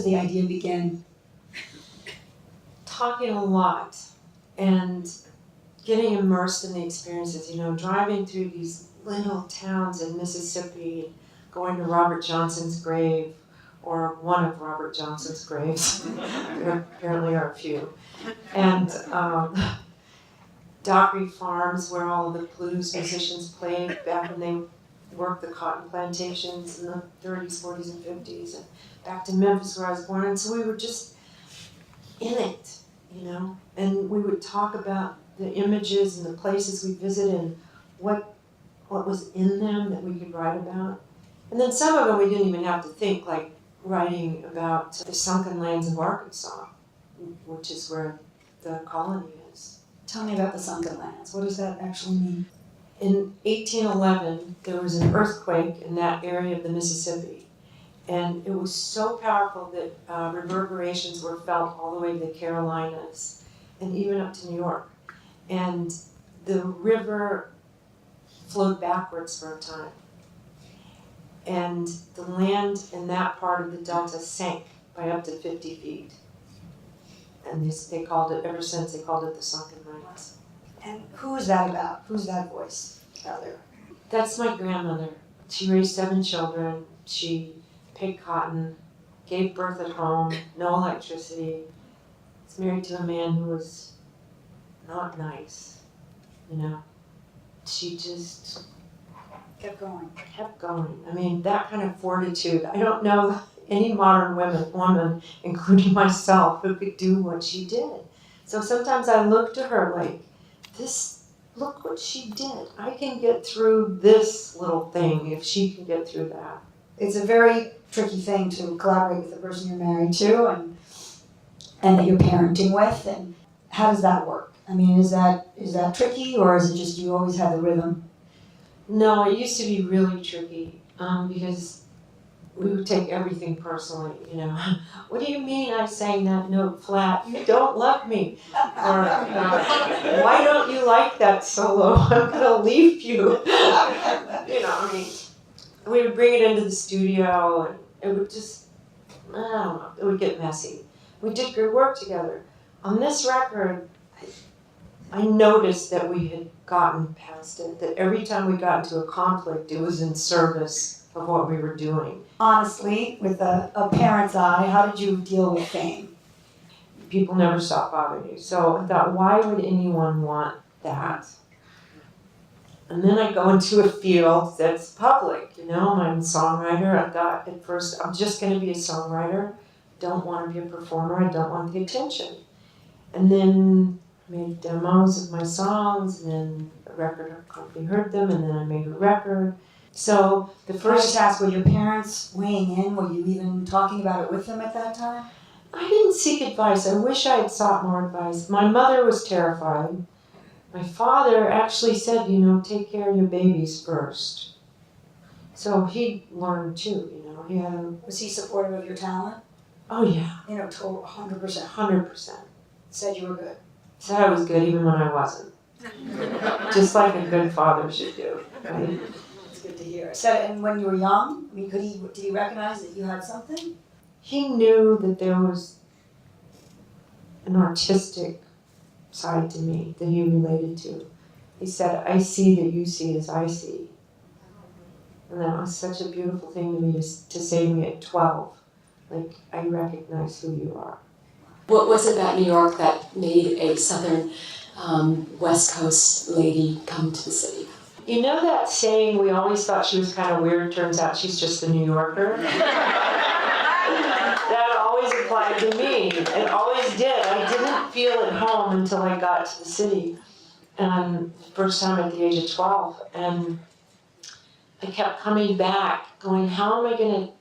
does the idea begin? Talking a lot and getting immersed in the experiences, driving through these little towns in Mississippi, going to Robert Johnson's grave, or one of Robert Johnson's graves. There apparently are a few. And Dockery Farms, where all of the blues musicians played back when they worked the cotton plantations in the 30s, 40s, and 50s, and back to Memphis where I was born. And so we were just in it, and we would talk about the images and the places we visited and what was in them that we could write about. And then some of them we didn't even have to think, like writing about the sunken lands of Arkansas, which is where the colony is. Tell me about the sunken lands. What does that actually mean? In 1811, there was an earthquake in that area of the Mississippi. And it was so powerful that reverberations were felt all the way to the Carolinas and even up to New York. And the river flowed backwards for a time. And the land in that part of the delta sank by up to 50 feet. And they called it, ever since, they called it the sunken lands. And who is that about? Who's that voice out there? That's my grandmother. She raised 7 children. She picked cotton, gave birth at home, no electricity. Was married to a man who was not nice, She just kept going. I mean, that kind of fortitude. I don't know any modern woman, including myself, who could do what she did. So sometimes I look to her like, look what she did. I can get through this little thing if she can get through that. It's a very tricky thing to collaborate with the person you're married to and that you're parenting with. And how does that work? I mean, is that tricky, or is it just you always have the rhythm? No, it used to be really tricky because we would take everything personally, What do you mean I sang that note flat? You don't love me. Or why don't you like that solo? I'm going to leave you. We would bring it into the studio and it would just, I don't know, it would get messy. We did good work together. On this record, I noticed that we had gotten past it, that every time we got into a conflict, it was in service of what we were doing. Honestly, with a parent's eye, how did you deal with fame? People never stop bothering you. So I thought, why would anyone want that? And then I go into a field that's public, I'm a songwriter. I thought at first, I'm just going to be a songwriter. Don't want to be a performer. I don't want the attention. And then I made demos of my songs, and then a record company heard them, and then I made a record. So the first task, were your parents weighing in? Were you even talking about it with them at that time? I didn't seek advice. I wish I had sought more advice. My mother was terrified. My father actually said, take care of your babies first. So he learned too, Was he supportive of your talent? Oh yeah. Total 100%. 100%. Said you were good. Said I was good even when I wasn't. Just like a good father should do, right? It's good to hear. So, and when you were young, did he recognize that you had something? He knew that there was an artistic side to me that he related to. He said, I see that you see as I see. And that was such a beautiful thing to me to say to me at 12. Like, I recognize who you are. What was it about New York that made a Southern West Coast lady come to the city? You know that saying, we always thought she was kind of weird, turns out she's just a New Yorker? That always applied to me. It always did. I didn't feel at home until I got to the city. First time at the age of 12. And I kept coming back, going, how am I going to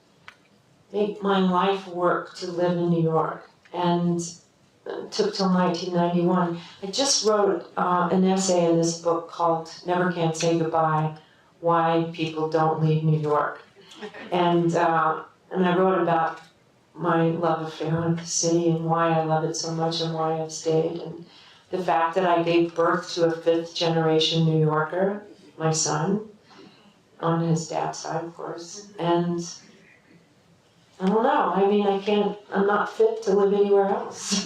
make my life work to live in New York? And it took till 1991. I just wrote an essay in this book called Never Can Say Goodbye, Why People Don't Leave New York. And I wrote about my love affair with the city and why I love it so much and why I've stayed. And the fact that I gave birth to a 5th generation New Yorker, my son, on his dad's side, of course. And I don't know. I mean, I'm not fit to live anywhere else.